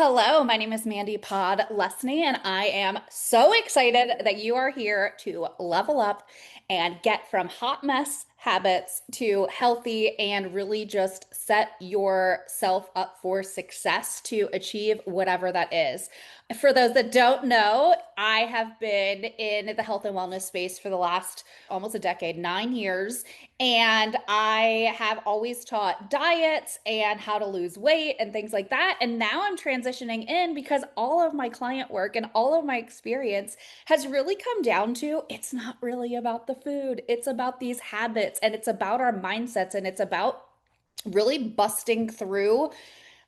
Hello, my name is Mandy Pod Lesney, and I am so excited that you are here to level up and get from hot mess habits to healthy and really just set yourself up for success to achieve whatever that is. For those that don't know, I have been in the health and wellness space for the last almost a decade, 9 years. And I have always taught diets and how to lose weight and things like that. And now I'm transitioning in because all of my client work and all of my experience has really come down to it's not really about the food, it's about these habits and it's about our mindsets and it's about really busting through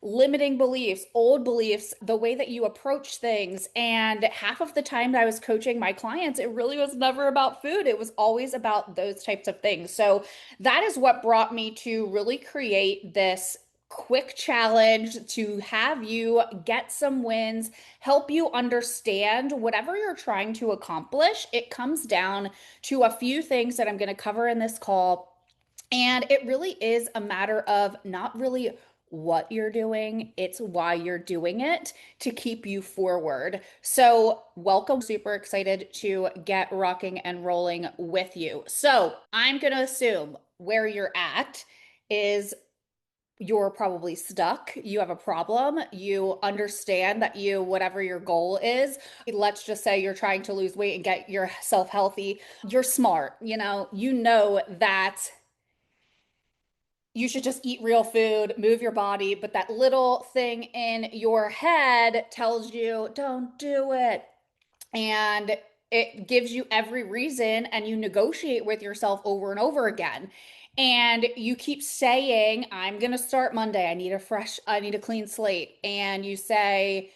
limiting beliefs, old beliefs, the way that you approach things. And half of the time that I was coaching my clients, it really was never about food. It was always about those types of things. So that is what brought me to really create this quick challenge to have you get some wins, help you understand whatever you're trying to accomplish. It comes down to a few things that I'm going to cover in this call. And it really is a matter of not really what you're doing, it's why you're doing it to keep you forward. So, welcome. Super excited to get rocking and rolling with you. So, I'm going to assume where you're at is you're probably stuck. You have a problem. You understand that whatever your goal is, let's just say you're trying to lose weight and get yourself healthy. You're smart. You know that you should just eat real food, move your body, but that little thing in your head tells you, don't do it. And it gives you every reason, and you negotiate with yourself over and over again. And you keep saying, I'm going to start Monday. I need a clean slate. And you say,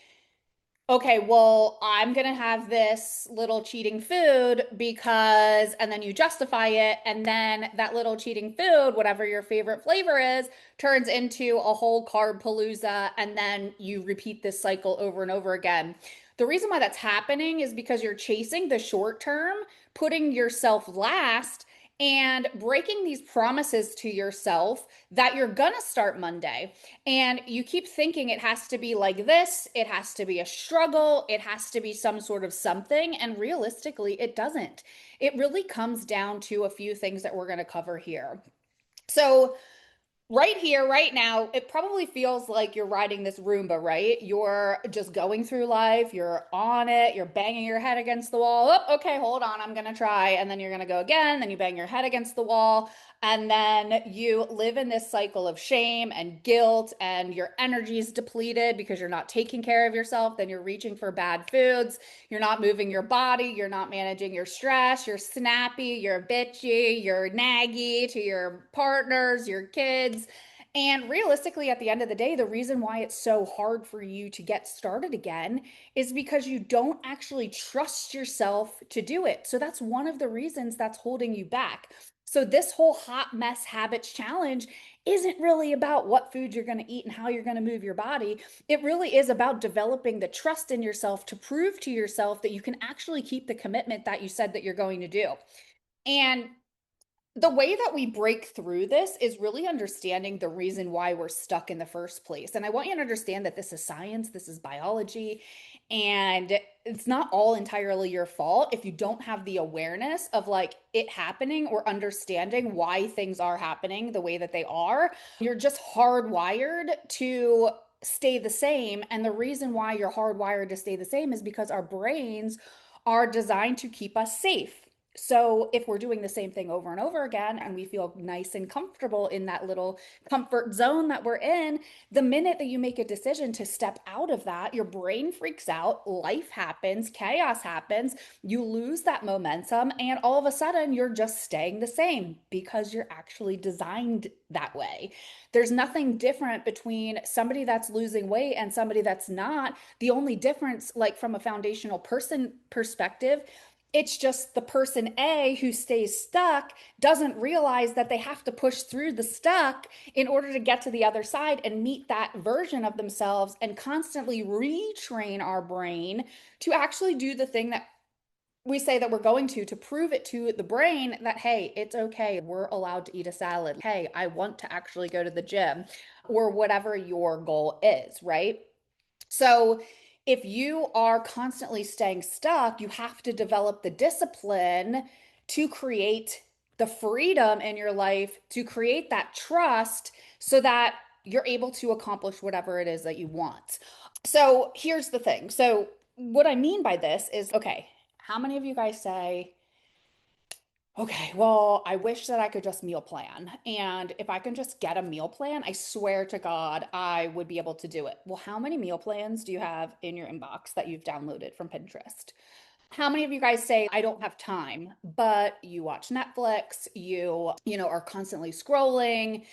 okay, well, I'm going to have this little cheating food because, and then you justify it. And then that little cheating food, whatever your favorite flavor is, turns into a whole carb palooza. And then you repeat this cycle over and over again. The reason why that's happening is because you're chasing the short term, putting yourself last, and breaking these promises to yourself that you're gonna start Monday. And you keep thinking it has to be like this, it has to be a struggle, it has to be some sort of something. And realistically, it doesn't. It really comes down to a few things that we're gonna cover here. So, right here, right now, it probably feels like you're riding this Roomba, right? You're just going through life, you're on it, you're banging your head against the wall. Oh, okay, hold on, I'm gonna try. And then you're gonna go again, then you bang your head against the wall. And then you live in this cycle of shame and guilt, and your energy is depleted because you're not taking care of yourself. Then you're reaching for bad foods. You're not moving your body. You're not managing your stress. You're snappy. You're bitchy. You're naggy to your partners, your kids. And realistically, at the end of the day, the reason why it's so hard for you to get started again is because you don't actually trust yourself to do it. So that's one of the reasons that's holding you back. So, this whole hot mess habits challenge isn't really about what food you're going to eat and how you're going to move your body. It really is about developing the trust in yourself to prove to yourself that you can actually keep the commitment that you said that you're going to do. And the way that we break through this is really understanding the reason why we're stuck in the first place. And I want you to understand that this is science, this is biology, and it's not all entirely your fault if you don't have the awareness of like it happening or understanding why things are happening the way that they are. You're just hardwired to stay the same. And the reason why you're hardwired to stay the same is because our brains are designed to keep us safe. So if we're doing the same thing over and over again and we feel nice and comfortable in that little comfort zone that we're in, the minute that you make a decision to step out of that, your brain freaks out, life happens, chaos happens, you lose that momentum, and all of a sudden you're just staying the same because you're actually designed that way. There's nothing different between somebody that's losing weight and somebody that's not. The only difference, like from a foundational person perspective, it's just the person A who stays stuck doesn't realize that they have to push through the stuck in order to get to the other side and meet that version of themselves and constantly retrain our brain to actually do the thing that we say that we're going to prove it to the brain that, hey, it's okay. We're allowed to eat a salad. Hey, I want to actually go to the gym or whatever your goal is, right? So if you are constantly staying stuck, you have to develop the discipline to create the freedom in your life, to create that trust so that you're able to accomplish whatever it is that you want. So here's the thing. So, what I mean by this is okay, how many of you guys say, okay, well, I wish that I could just meal plan. And if I can just get a meal plan, I swear to God, I would be able to do it. Well, how many meal plans do you have in your inbox that you've downloaded from Pinterest? How many of you guys say, I don't have time, but you watch Netflix, you are constantly scrolling,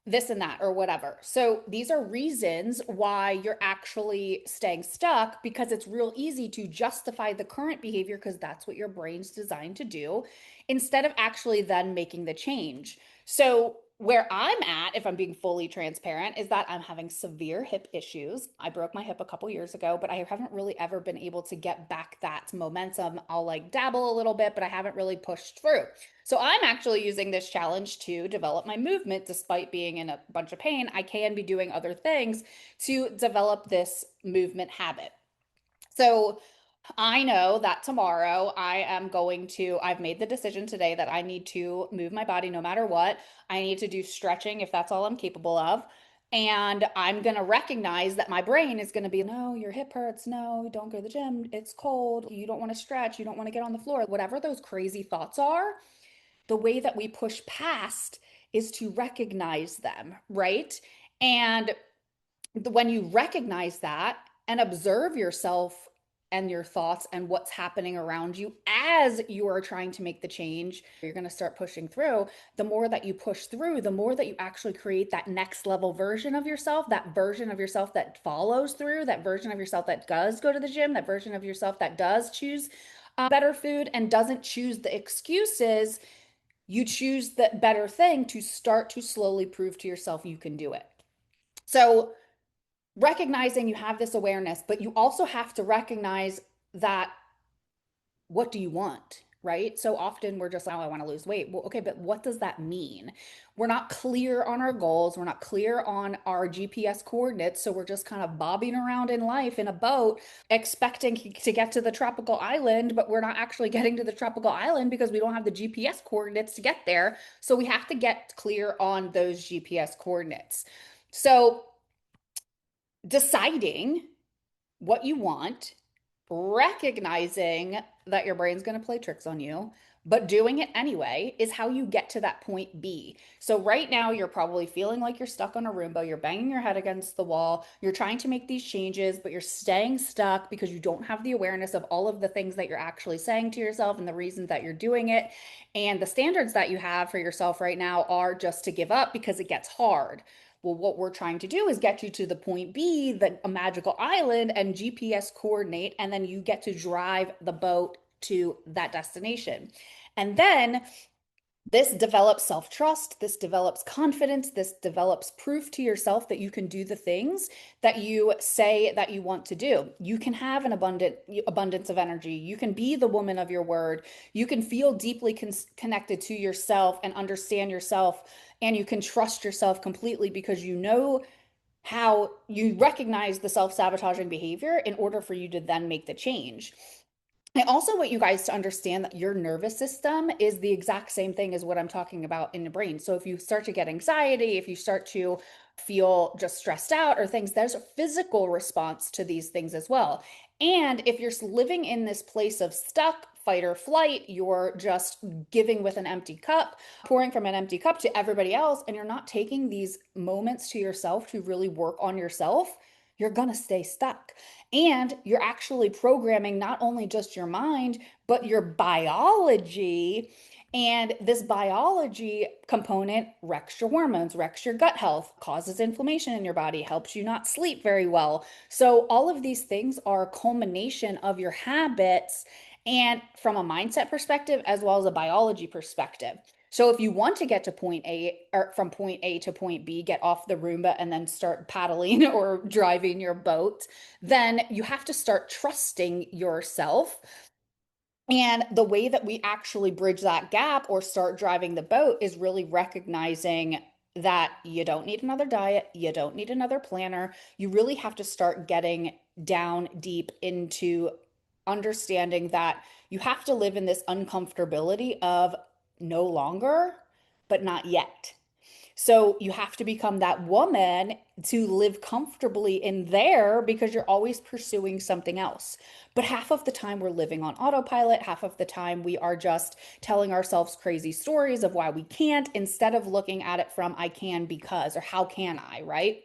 this and that, or whatever. So these are reasons why you're actually staying stuck because it's real easy to justify the current behavior because that's what your brain's designed to do instead of actually then making the change. So where I'm at, if I'm being fully transparent, is that I'm having severe hip issues. I broke my hip a couple years ago, but I haven't really ever been able to get back that momentum. I'll like dabble a little bit, but I haven't really pushed through. So I'm actually using this challenge to develop my movement despite being in a bunch of pain. I can be doing other things to develop this movement habit. So I know that tomorrow I've made the decision today that I need to move my body no matter what. I need to do stretching if that's all I'm capable of. And I'm going to recognize that my brain is going to be, no, your hip hurts. No, don't go to the gym. It's cold. You don't want to stretch. You don't want to get on the floor. Whatever those crazy thoughts are, the way that we push past is to recognize them, right? And when you recognize that and observe yourself and your thoughts and what's happening around you as you are trying to make the change, you're going to start pushing through. The more that you push through, the more that you actually create that next level version of yourself, that version of yourself that follows through, that version of yourself that does go to the gym, that version of yourself that does choose better food and doesn't choose the excuses. You choose the better thing to start to slowly prove to yourself you can do it. So, recognizing you have this awareness, but you also have to recognize that what do you want? Right. So often we're just like, oh, I want to lose weight. Well, okay, but what does that mean? We're not clear on our goals. We're not clear on our GPS coordinates. So we're just kind of bobbing around in life in a boat, expecting to get to the tropical island, but we're not actually getting to the tropical island because we don't have the GPS coordinates to get there. So we have to get clear on those GPS coordinates. So deciding what you want, recognizing that your brain's going to play tricks on you, but doing it anyway is how you get to that point B. So, right now, you're probably feeling like you're stuck on a Roomba. You're banging your head against the wall. You're trying to make these changes, but you're staying stuck because you don't have the awareness of all of the things that you're actually saying to yourself and the reasons that you're doing it. And the standards that you have for yourself right now are just to give up because it gets hard. Well, what we're trying to do is get you to the point B, a magical island, and GPS coordinate, and then you get to drive the boat to that destination. And then this develops self trust. This develops confidence. This develops proof to yourself that you can do the things that you say that you want to do. You can have an abundance of energy. You can be the woman of your word. You can feel deeply connected to yourself and understand yourself. And you can trust yourself completely because you know how you recognize the self sabotaging behavior in order for you to then make the change. I also want you guys to understand that your nervous system is the exact same thing as what I'm talking about in the brain. So if you start to get anxiety, if you start to feel just stressed out or things, there's a physical response to these things as well. And if you're living in this place of stuck, fight or flight, you're just giving with an empty cup, pouring from an empty cup to everybody else, and you're not taking these moments to yourself to really work on yourself, you're going to stay stuck. And you're actually programming not only just your mind, but your biology. And this biology component wrecks your hormones, wrecks your gut health, causes inflammation in your body, helps you not sleep very well. So, all of these things are a culmination of your habits and from a mindset perspective, as well as a biology perspective. So if you want to get to point A or from point A to point B, get off the Roomba and then start paddling or driving your boat, then you have to start trusting yourself. And the way that we actually bridge that gap or start driving the boat is really recognizing that you don't need another diet, you don't need another planner. You really have to start getting down deep into understanding that you have to live in this uncomfortability of no longer, but not yet. So you have to become that woman to live comfortably in there because you're always pursuing something else. But half of the time we're living on autopilot, half of the time we are just telling ourselves crazy stories of why we can't instead of looking at it from I can because or how can I, right?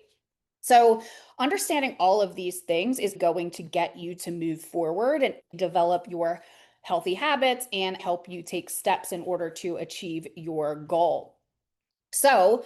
So, understanding all of these things is going to get you to move forward and develop your healthy habits and help you take steps in order to achieve your goal. So,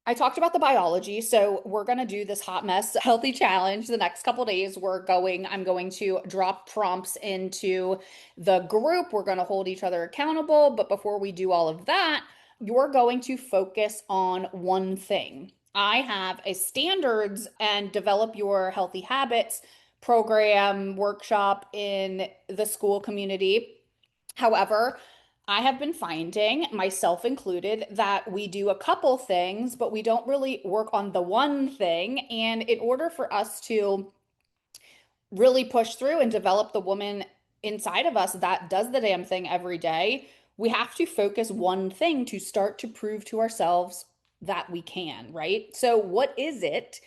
I talked about the biology, so we're going to do this hot mess healthy challenge the next couple days. I'm going to drop prompts into the group. We're going to hold each other accountable, but before we do all of that, you're going to focus on one thing. I have a standards and develop your healthy habits program workshop in the school community. However, I have been finding, myself included, that we do a couple things, but we don't really work on the one thing. And in order for us to really push through and develop the woman inside of us that does the damn thing every day, we have to focus one thing to start to prove to ourselves that we can, right? So, what is it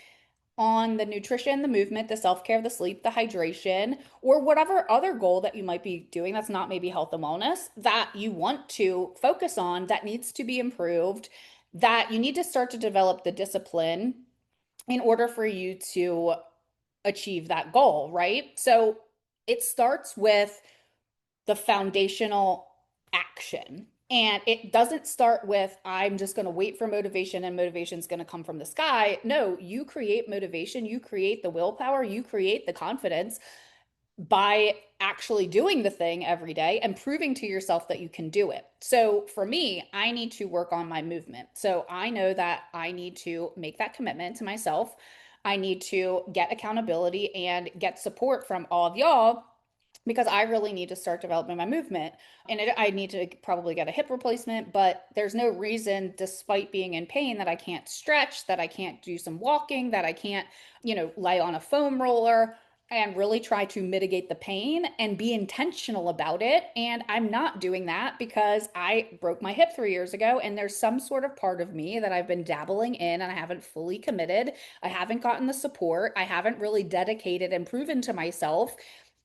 on the nutrition, the movement, the self care, the sleep, the hydration, or whatever other goal that you might be doing that's not maybe health and wellness that you want to focus on that needs to be improved, that you need to start to develop the discipline in order for you to achieve that goal, right? So it starts with the foundational action. And it doesn't start with, I'm just going to wait for motivation and motivation's going to come from the sky. No, you create motivation, you create the willpower, you create the confidence by actually doing the thing every day and proving to yourself that you can do it. So for me, I need to work on my movement. So I know that I need to make that commitment to myself. I need to get accountability and get support from all of y'all because I really need to start developing my movement. And I need to probably get a hip replacement, but there's no reason, despite being in pain, that I can't stretch, that I can't do some walking, that I can't, lay on a foam roller and really try to mitigate the pain and be intentional about it. And I'm not doing that because I broke my hip 3 years ago, and there's some sort of part of me that I've been dabbling in and I haven't fully committed. I haven't gotten the support. I haven't really dedicated and proven to myself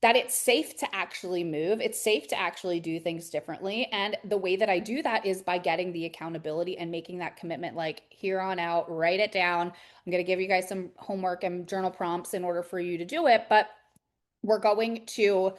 that it's safe to actually move. It's safe to actually do things differently. And the way that I do that is by getting the accountability and making that commitment like here on out, write it down. I'm going to give you guys some homework and journal prompts in order for you to do it. But we're going to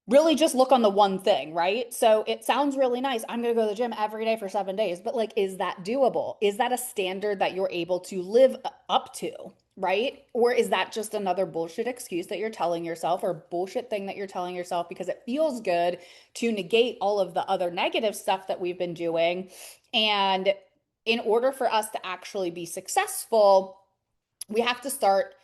really just look on the one thing, right? So it sounds really nice. I'm going to go to the gym every day for 7 days, but like, is that doable? Is that a standard that you're able to live up to, right? Or is that just another bullshit excuse that you're telling yourself or bullshit thing that you're telling yourself because it feels good to negate all of the other negative stuff that we've been doing? And in order for us to actually be successful, we have to start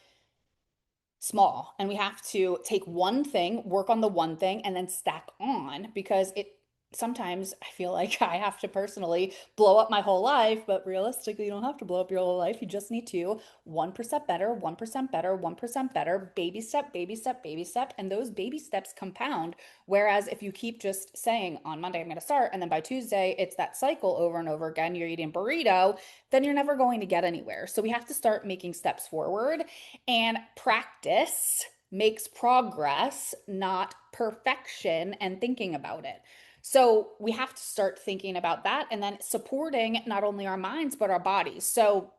small and we have to take one thing, work on the one thing, and then stack on because it sometimes I feel like I have to personally blow up my whole life, but realistically, you don't have to blow up your whole life. You just need to 1% better, 1% better, 1% better, baby step, baby step, baby step. And those baby steps compound. Whereas if you keep just saying on Monday, I'm going to start, and then by Tuesday, it's that cycle over and over again, you're eating burrito, then you're never going to get anywhere. So we have to start making steps forward. And practice makes progress, not perfection, and thinking about it. So we have to start thinking about that and then supporting not only our minds, but our bodies. So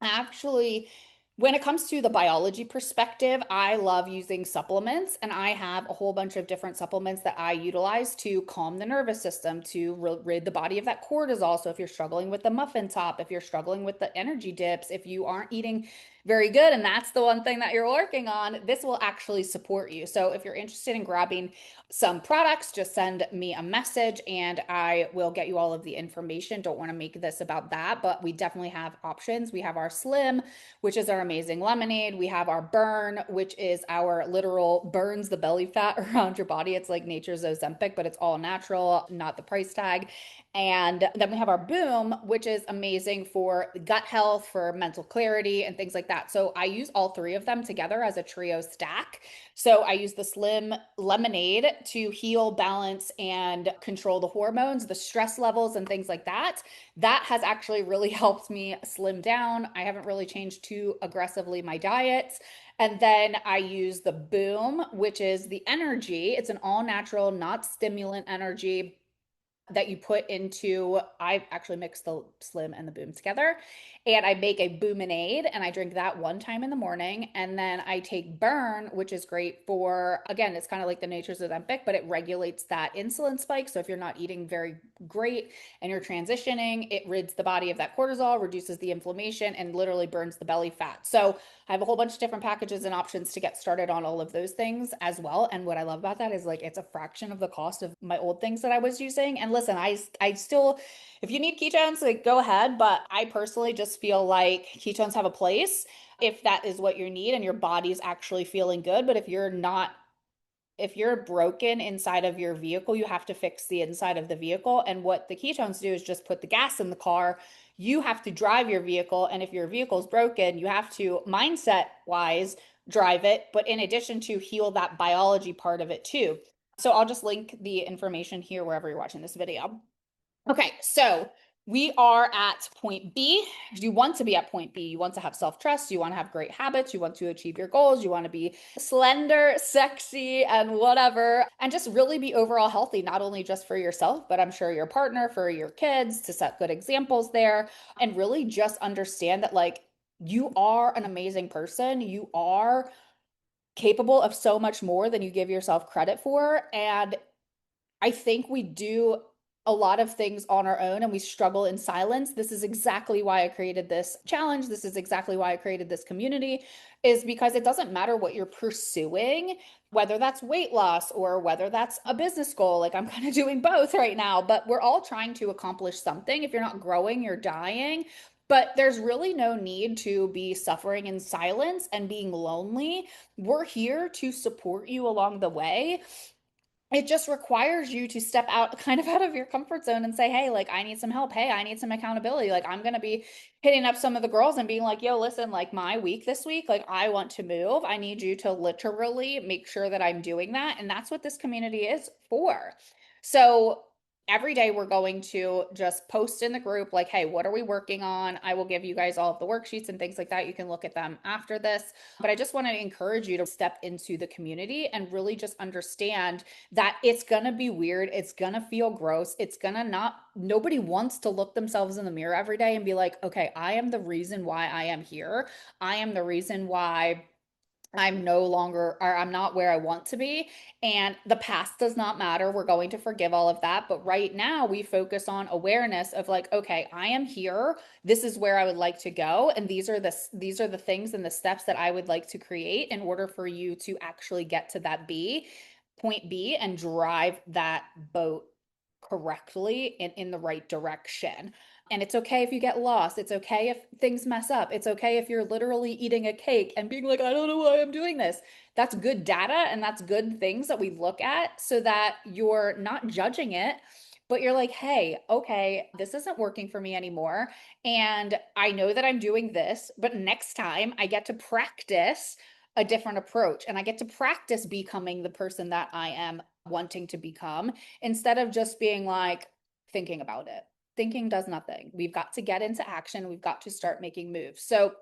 actually, when it comes to the biology perspective, I love using supplements, and I have a whole bunch of different supplements that I utilize to calm the nervous system, to rid the body of that cortisol. So, if you're struggling with the muffin top, if you're struggling with the energy dips, if you aren't eating very good, and that's the one thing that you're working on, this will actually support you. So, if you're interested in grabbing some products, just send me a message and I will get you all of the information. Don't want to make this about that, but we definitely have options. We have our Slim, which is our amazing lemonade. We have our Burn, which is our literal burns the belly fat around your body. It's like nature's Ozempic, but it's all natural, not the price tag. And then we have our Boom, which is amazing for gut health, for mental clarity, and things like that. So I use all three of them together as a trio stack. So I use the Slim Lemonade to heal, balance, and control the hormones, the stress levels, and things like that. That has actually really helped me slim down. I haven't really changed too aggressively my diet. And then I use the Boom, which is the energy. It's an all natural, not stimulant energy that you put into, I actually mix the Slim and the Boom together, and I make a Boominade and I drink that one time in the morning. And then I take Burn, which is great for, again, it's kind of like the Nature's Ozempic, but it regulates that insulin spike. So if you're not eating very great and you're transitioning, it rids the body of that cortisol, reduces the inflammation, and literally burns the belly fat. So I have a whole bunch of different packages and options to get started on all of those things as well. And what I love about that is like it's a fraction of the cost of my old things that I was using. And listen, I still, if you need ketones, like go ahead, but I personally just feel like ketones have a place if that is what you need and your body's actually feeling good. But if you're not, if you're broken inside of your vehicle, you have to fix the inside of the vehicle. And what the ketones do is just put the gas in the car. You have to drive your vehicle. And if your vehicle's broken, you have to, mindset wise, drive it. But in addition to heal that biology part of it too. So I'll just link the information here wherever you're watching this video. Okay, so we are at point B. You want to be at point B. You want to have self-trust. You want to have great habits. You want to achieve your goals. You want to be slender, sexy, and whatever, and just really be overall healthy, not only just for yourself, but I'm sure your partner, for your kids, to set good examples there, and really just understand that, like, you are an amazing person. You are capable of so much more than you give yourself credit for. And I think we do a lot of things on our own and we struggle in silence. This is exactly why I created this challenge. This is exactly why I created this community, is because it doesn't matter what you're pursuing, whether that's weight loss or whether that's a business goal. Like I'm kind of doing both right now, but we're all trying to accomplish something. If you're not growing, you're dying. But there's really no need to be suffering in silence and being lonely. We're here to support you along the way. It just requires you to step out kind of out of your comfort zone and say, hey, like I need some help. Hey, I need some accountability. Like I'm going to be hitting up some of the girls and being like, yo, listen, like my week this week, like I want to move. I need you to literally make sure that I'm doing that. And that's what this community is for. So every day we're going to just post in the group like, hey, what are we working on? I will give you guys all of the worksheets and things like that. You can look at them after this. But I just want to encourage you to step into the community and really just understand that it's gonna be weird. It's gonna feel gross. It's gonna not, nobody wants to look themselves in the mirror every day and be like, okay, I am the reason why I am here. I am the reason why I'm no longer, or I'm not where I want to be. And the past does not matter. We're going to forgive all of that. But right now, we focus on awareness of like, okay, I am here. This is where I would like to go. And these are the things and the steps that I would like to create in order for you to actually get to that point B and drive that boat correctly and in the right direction. And it's okay if you get lost. It's okay if things mess up. It's okay if you're literally eating a cake and being like, I don't know why I'm doing this. That's good data and that's good things that we look at so that you're not judging it, but you're like, hey, okay, this isn't working for me anymore. And I know that I'm doing this, but next time I get to practice a different approach and I get to practice becoming the person that I am wanting to become instead of just being like thinking about it. Thinking does nothing. We've got to get into action. We've got to start making moves. So,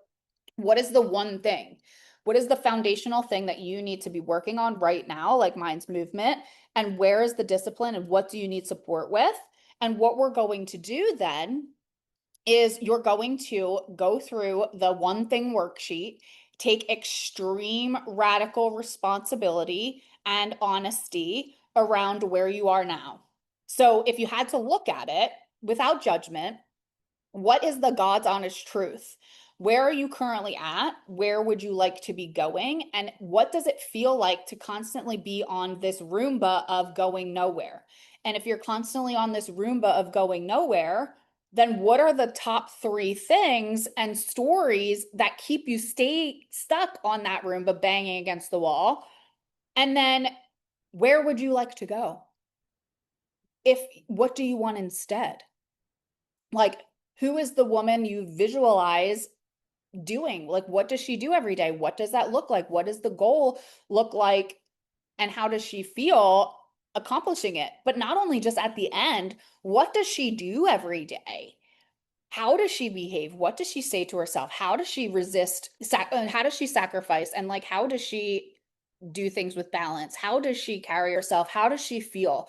what is the one thing? What is the foundational thing that you need to be working on right now? Like mine's movement. And where is the discipline and what do you need support with? And what we're going to do then is you're going to go through the one thing worksheet, take extreme radical responsibility and honesty around where you are now. So if you had to look at it without judgment, what is the God's honest truth? Where are you currently at? Where would you like to be going? And what does it feel like to constantly be on this Roomba of going nowhere? And if you're constantly on this Roomba of going nowhere, then what are the top three things and stories that keep you stay stuck on that Roomba banging against the wall? And then where would you like to go? If what do you want instead? Like, who is the woman you visualize doing? Like, what does she do every day? What does that look like? What does the goal look like? And how does she feel accomplishing it? But not only just at the end, what does she do every day? How does she behave? What does she say to herself? How does she resist? How does she sacrifice? And like, how does she do things with balance? How does she carry herself? How does she feel?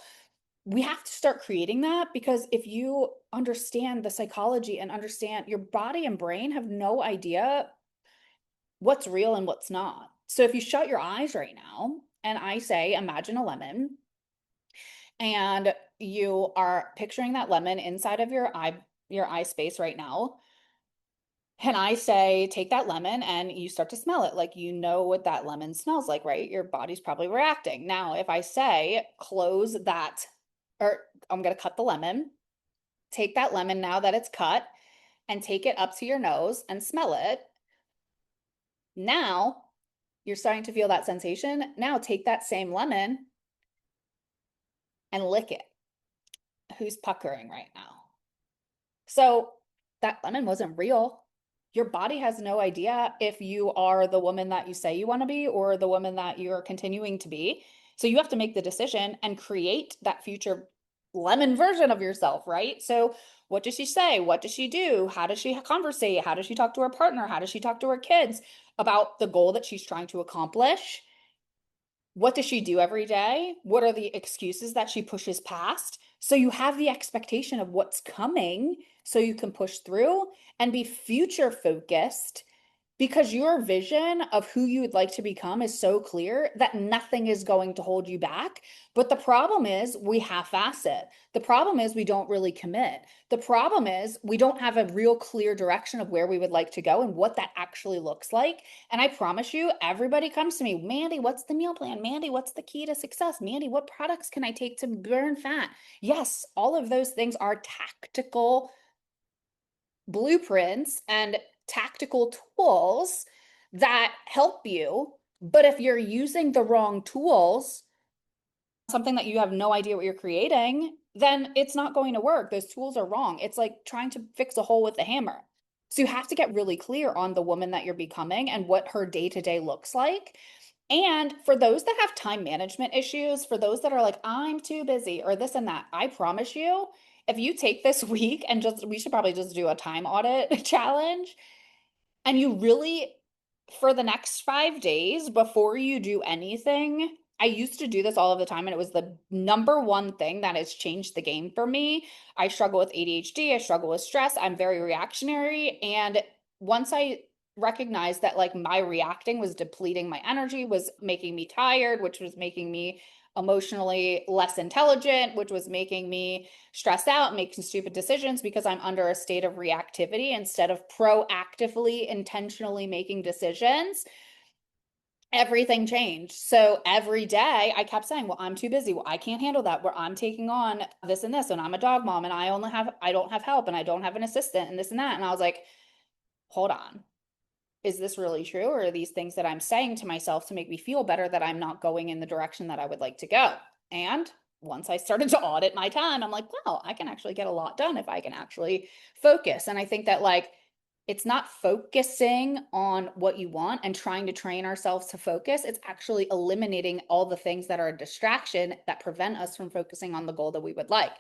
We have to start creating that because if you understand the psychology and understand your body and brain have no idea what's real and what's not. So if you shut your eyes right now and I say, imagine a lemon, and you are picturing that lemon inside of your eye space right now. And I say, take that lemon and you start to smell it. Like you know what that lemon smells like, right? Your body's probably reacting. Now, if I say, close that, or I'm going to cut the lemon, take that lemon now that it's cut and take it up to your nose and smell it. Now you're starting to feel that sensation. Now take that same lemon and lick it. Who's puckering right now? So that lemon wasn't real. Your body has no idea if you are the woman that you say you want to be or the woman that you're continuing to be. So you have to make the decision and create that future lemon version of yourself, right? So what does she say? What does she do? How does she conversate? How does she talk to her partner? How does she talk to her kids about the goal that she's trying to accomplish? What does she do every day? What are the excuses that she pushes past? So you have the expectation of what's coming so you can push through and be future focused because your vision of who you would like to become is so clear that nothing is going to hold you back. But the problem is we half-ass it. The problem is we don't really commit. The problem is we don't have a real clear direction of where we would like to go and what that actually looks like. And I promise you, everybody comes to me, Mandy, what's the meal plan? Mandy, what's the key to success? Mandy, what products can I take to burn fat? Yes, all of those things are tactical blueprints and tactical tools that help you. But if you're using the wrong tools, something that you have no idea what you're creating, then it's not going to work. Those tools are wrong. It's like trying to fix a hole with a hammer. So you have to get really clear on the woman that you're becoming and what her day to day looks like. And for those that have time management issues, for those that are like, I'm too busy or this and that, I promise you, if you take this week and just, we should probably just do a time audit challenge and you really, for the next 5 days before you do anything, I used to do this all of the time, and it was the number one thing that has changed the game for me. I struggle with ADHD, I struggle with stress, I'm very reactionary. And once I recognized that like my reacting was depleting my energy, was making me tired, which was making me emotionally less intelligent, which was making me stressed out, making stupid decisions because I'm under a state of reactivity instead of proactively, intentionally making decisions. Everything changed. So every day I kept saying, well, I'm too busy. Well, I can't handle that. Where I'm taking on this and this, and I'm a dog mom, and I don't have help, and I don't have an assistant, and this and that. And I was like, hold on, is this really true? Or are these things that I'm saying to myself to make me feel better that I'm not going in the direction that I would like to go? And once I started to audit my time, I'm like, wow, I can actually get a lot done if I can actually focus. And I think that like it's not focusing on what you want and trying to train ourselves to focus. It's actually eliminating all the things that are a distraction that prevent us from focusing on the goal that we would like.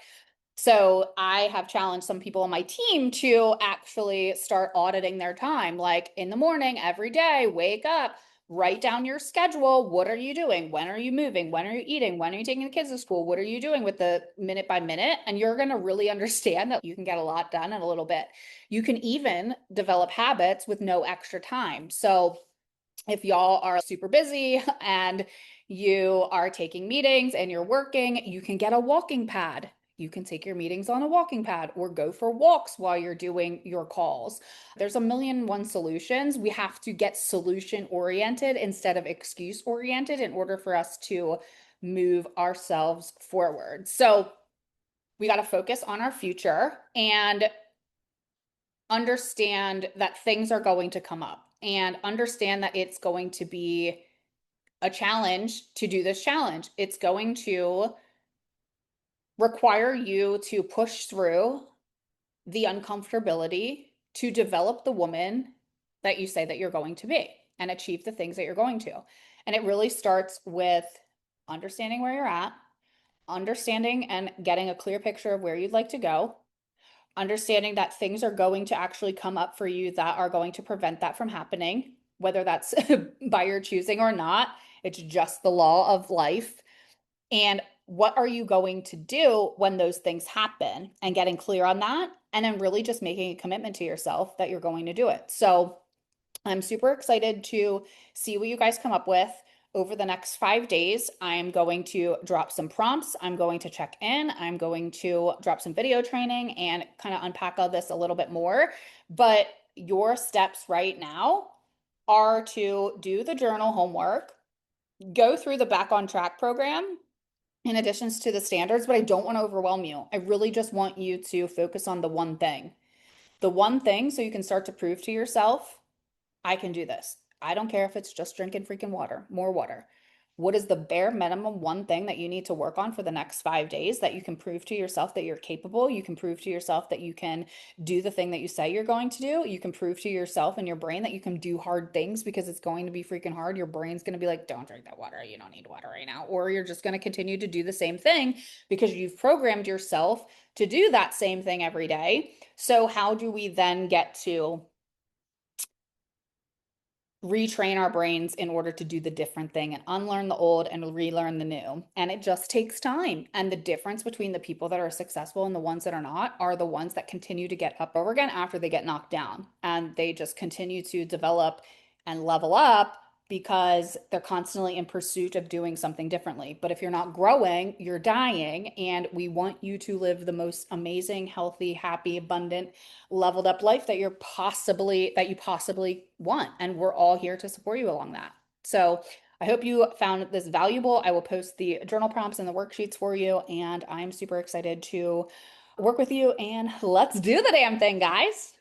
So I have challenged some people on my team to actually start auditing their time. Like in the morning, every day, wake up, write down your schedule. What are you doing? When are you moving? When are you eating? When are you taking the kids to school? What are you doing with the minute by minute? And you're going to really understand that you can get a lot done in a little bit. You can even develop habits with no extra time. So if y'all are super busy and you are taking meetings and you're working, you can get a walking pad. You can take your meetings on a walking pad or go for walks while you're doing your calls. There's a million and one solutions. We have to get solution oriented instead of excuse oriented in order for us to move ourselves forward. So we got to focus on our future and understand that things are going to come up and understand that it's going to be a challenge to do this challenge. It's going to require you to push through the uncomfortability to develop the woman that you say that you're going to be and achieve the things that you're going to. And it really starts with understanding where you're at, understanding and getting a clear picture of where you'd like to go, understanding that things are going to actually come up for you that are going to prevent that from happening, whether that's by your choosing or not. It's just the law of life. And what are you going to do when those things happen and getting clear on that? And then really just making a commitment to yourself that you're going to do it. So I'm super excited to see what you guys come up with over the next 5 days. I'm going to drop some prompts. I'm going to check in. I'm going to drop some video training and kind of unpack all this a little bit more. But your steps right now are to do the journal homework, go through the Back on Track program in addition to the standards, but I don't want to overwhelm you. I really just want you to focus on the one thing. The one thing so you can start to prove to yourself I can do this. I don't care if it's just drinking freaking water, more water. What is the bare minimum one thing that you need to work on for the next 5 days that you can prove to yourself that you're capable? You can prove to yourself that you can do the thing that you say you're going to do. You can prove to yourself and your brain that you can do hard things because it's going to be freaking hard. Your brain's going to be like, don't drink that water. You don't need water right now. Or you're just going to continue to do the same thing because you've programmed yourself to do that same thing every day. So, how do we then get to retrain our brains in order to do the different thing and unlearn the old and relearn the new? And it just takes time. And the difference between the people that are successful and the ones that are not are the ones that continue to get up over again after they get knocked down. And they just continue to develop and level up because they're constantly in pursuit of doing something differently. But if you're not growing, you're dying. And we want you to live the most amazing, healthy, happy, abundant, leveled up life that you possibly want. And we're all here to support you along that. So I hope you found this valuable. I will post the journal prompts and the worksheets for you. And I'm super excited to work with you. And let's do the damn thing, guys.